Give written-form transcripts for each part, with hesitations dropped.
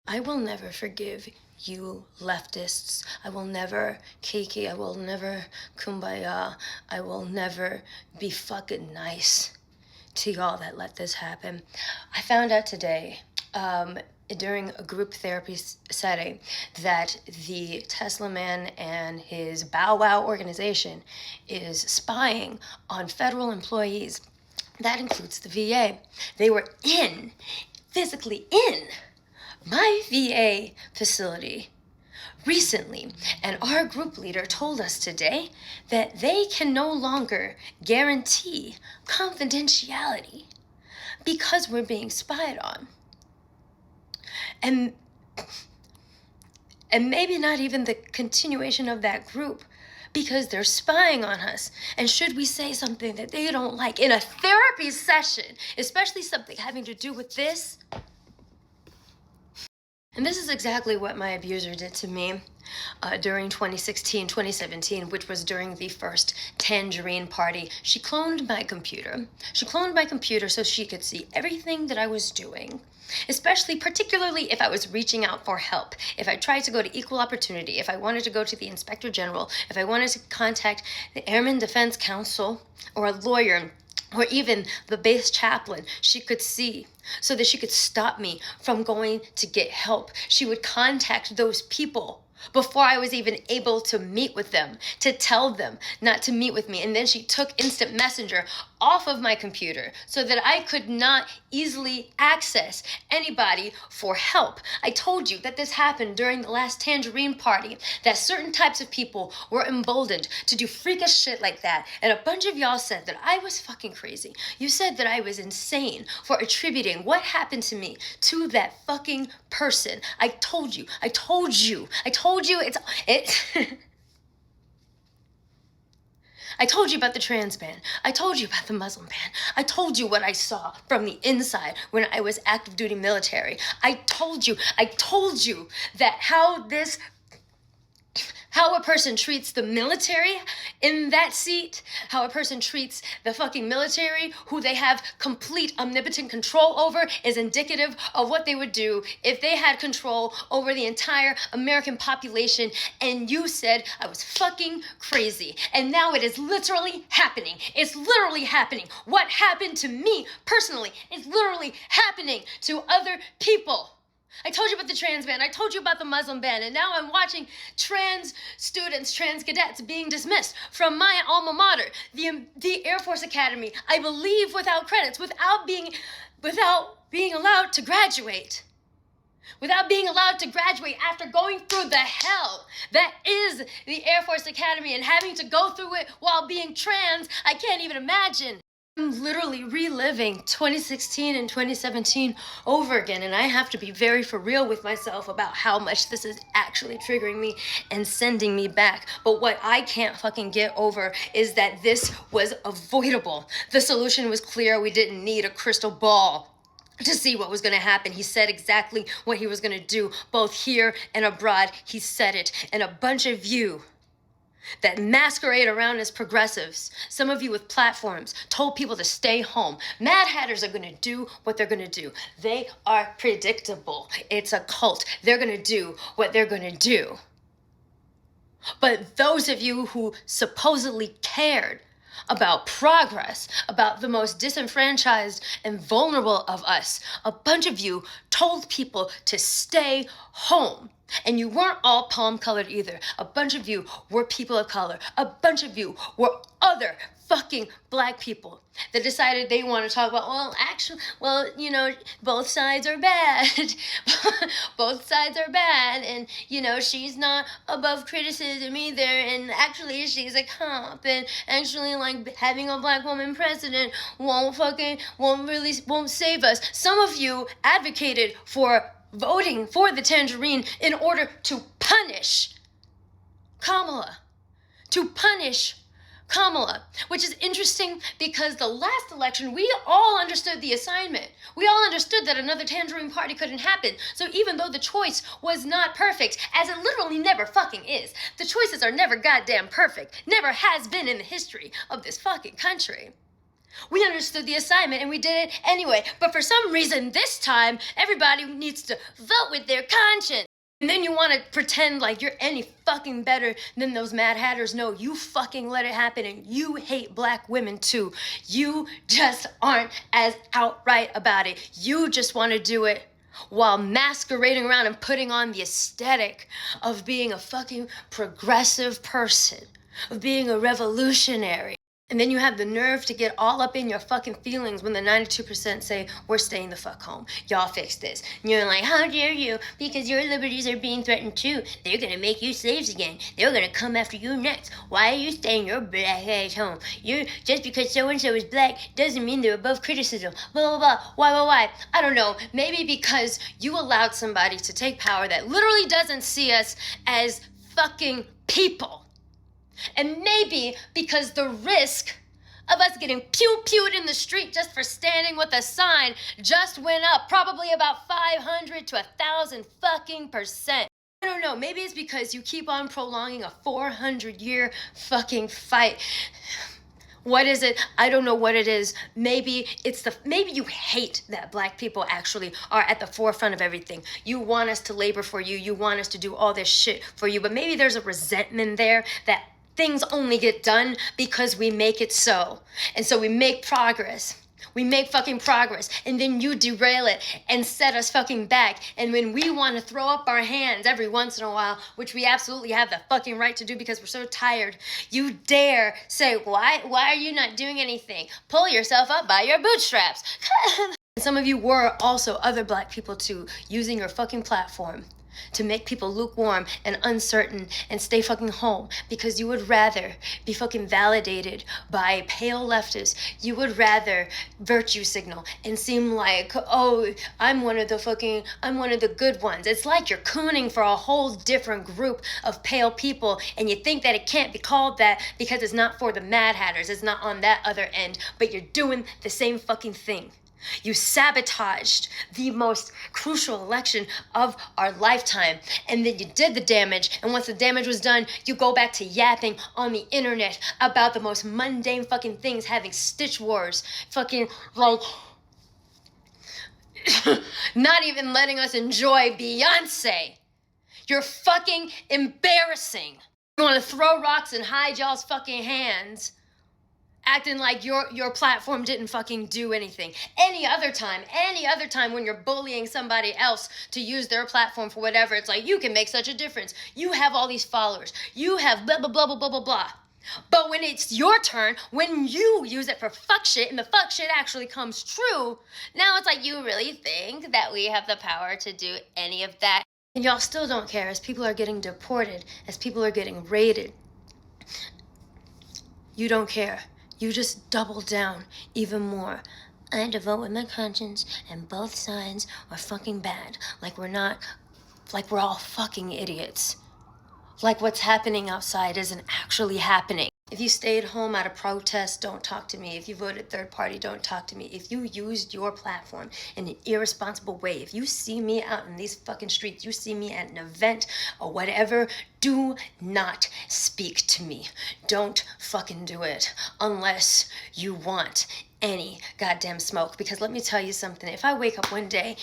I will never forgive you leftists. I will never Kiki. I will never kumbaya. I will never be fucking nice to y'all that let this happen. I found out today, during a group therapy setting, that the Tesla man and his Bow Wow organization is spying on federal employees. That includes the VA. They were physically in my VA facility recently, and our group leader told us today that they can no longer guarantee confidentiality because we're being spied on. And maybe not even the continuation of that group, because they're spying on us. And should we say something that they don't like in a therapy session, especially something having to do with this? And this is exactly what my abuser did to me during 2016, 2017, which was during the first Tangerine party. She cloned my computer. She cloned my computer so she could see everything that I was doing, particularly if I was reaching out for help, if I tried to go to Equal Opportunity, if I wanted to go to the Inspector General, if I wanted to contact the Airman Defense Council or a lawyer, or even the base chaplain. She could see so that she could stop me from going to get help. She would contact those people before I was even able to meet with them, to tell them not to meet with me. And then she took Instant Messenger off of my computer so that I could not easily access anybody for help. I told you that this happened during the last Tangerine party, that certain types of people were emboldened to do freakish shit like that. And a bunch of y'all said that I was fucking crazy. You said that I was insane for attributing what happened to me to that fucking person. I told you I told you about the trans ban. I told you about the Muslim ban. I told you what I saw from the inside when I was active duty military. I told you that how a person treats the military in that seat, how a person treats the fucking military, who they have complete omnipotent control over, is indicative of what they would do if they had control over the entire American population. And you said I was fucking crazy. And now it is literally happening. It's literally happening. What happened to me personally is literally happening to other people. I told you about the trans ban. I told you about the Muslim ban. And now I'm watching trans students, trans cadets being dismissed from my alma mater, the Air Force Academy, I believe without credits, without being allowed to graduate. Without being allowed to graduate after going through the hell that is the Air Force Academy and having to go through it while being trans. I can't even imagine. I'm literally reliving 2016 and 2017 over again, and I have to be very for real with myself about how much this is actually triggering me and sending me back. But what I can't fucking get over is that this was avoidable. The solution was clear. We didn't need a crystal ball to see what was going to happen. He said exactly what he was going to do, both here and abroad. He said it, and a bunch of you that masquerade around as progressives, some of you with platforms, told people to stay home. Mad Hatters are going to do what they're going to do. They are predictable. It's a cult. They're going to do what they're going to do. But those of you who supposedly cared about progress, about the most disenfranchised and vulnerable of us, a bunch of you told people to stay home. And you weren't all palm-colored either. A bunch of you were people of color. A bunch of you were other fucking black people that decided they want to talk about, both sides are bad. Both sides are bad. And, she's not above criticism either. And actually, she's a cop. And actually, having a black woman president won't save us. Some of you advocated for voting for the Tangerine in order to punish Kamala. Which is interesting because the last election, we all understood the assignment. We all understood that another Tangerine party couldn't happen. So even though the choice was not perfect, as it literally never fucking is, the choices are never goddamn perfect. Never has been in the history of this fucking country. We understood the assignment and we did it anyway. But for some reason, this time, everybody needs to vote with their conscience. And then you want to pretend like you're any fucking better than those Mad Hatters. No, you fucking let it happen, and you hate black women too. You just aren't as outright about it. You just want to do it while masquerading around and putting on the aesthetic of being a fucking progressive person, of being a revolutionary. And then you have the nerve to get all up in your fucking feelings when the 92% say, we're staying the fuck home. Y'all fix this. And you're like, how dare you? Because your liberties are being threatened too. They're gonna make you slaves again. They're gonna come after you next. Why are you staying your black ass home? Just because so-and-so is black doesn't mean they're above criticism. Blah, blah, blah. Why? I don't know. Maybe because you allowed somebody to take power that literally doesn't see us as fucking people. And maybe because the risk of us getting pew-pewed in the street just for standing with a sign just went up probably about 500 to 1,000 fucking percent. I don't know, maybe it's because you keep on prolonging a 400-year fucking fight. What is it? I don't know what it is. Maybe you hate that black people actually are at the forefront of everything. You want us to labor for you. You want us to do all this shit for you. But maybe there's a resentment there that things only get done because we make it so. And so we make progress. We make fucking progress. And then you derail it and set us fucking back. And when we want to throw up our hands every once in a while, which we absolutely have the fucking right to do because we're so tired, you dare say, why are you not doing anything? Pull yourself up by your bootstraps. Some of you were also other black people too, using your fucking platform to make people lukewarm and uncertain and stay fucking home because you would rather be fucking validated by pale leftists. You would rather virtue signal and seem like, oh, I'm one of the good ones. It's like you're cooning for a whole different group of pale people, and you think that it can't be called that because it's not for the Mad Hatters. It's not on that other end, but you're doing the same fucking thing. You sabotaged the most crucial election of our lifetime, and then you did the damage, and once the damage was done, you go back to yapping on the internet about the most mundane fucking things, having stitch wars, fucking like not even letting us enjoy Beyonce. You're fucking embarrassing. You want to throw rocks and hide y'all's fucking hands, acting like your platform didn't fucking do anything. Any other time when you're bullying somebody else to use their platform for whatever, it's like, you can make such a difference. You have all these followers. You have blah, blah, blah, blah, blah, blah, blah. But when it's your turn, when you use it for fuck shit and the fuck shit actually comes true, now it's like, you really think that we have the power to do any of that? And y'all still don't care as people are getting deported, as people are getting raided. You don't care. You just double down even more. I had to vote with my conscience, and both sides are fucking bad. Like we're all fucking idiots. Like what's happening outside isn't actually happening. If you stayed home at a protest, don't talk to me. If you voted third party, don't talk to me. If you used your platform in an irresponsible way, if you see me out in these fucking streets, you see me at an event or whatever, do not speak to me. Don't fucking do it unless you want any goddamn smoke. Because let me tell you something. If I wake up one day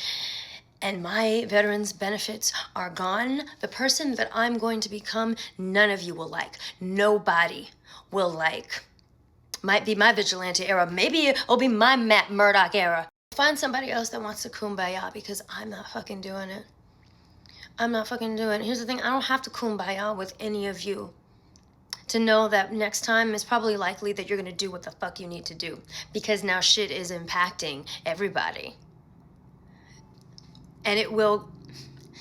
and my veterans benefits are gone, the person that I'm going to become, none of you will like. Nobody will like. Might be my vigilante era. Maybe it'll be my Matt Murdock era. Find somebody else that wants to kumbaya, because I'm not fucking doing it. I'm not fucking doing it. Here's the thing, I don't have to kumbaya with any of you to know that next time it's probably likely that you're gonna do what the fuck you need to do, because now shit is impacting everybody. And it will,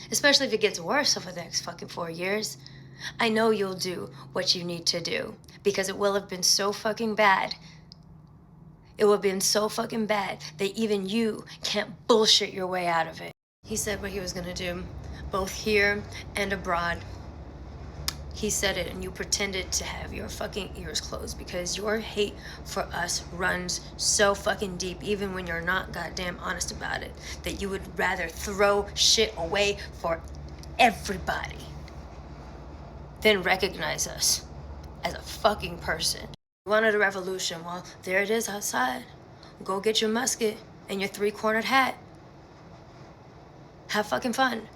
especially if it gets worse over the next fucking 4 years, I know you'll do what you need to do, because it will have been so fucking bad. It will have been so fucking bad that even you can't bullshit your way out of it. He said what he was gonna do, both here and abroad. He said it, and you pretended to have your fucking ears closed, because your hate for us runs so fucking deep, even when you're not goddamn honest about it, that you would rather throw shit away for everybody than recognize us as a fucking person. Wanted a revolution. Well, there it is outside. Go get your musket and your three-cornered hat. Have fucking fun.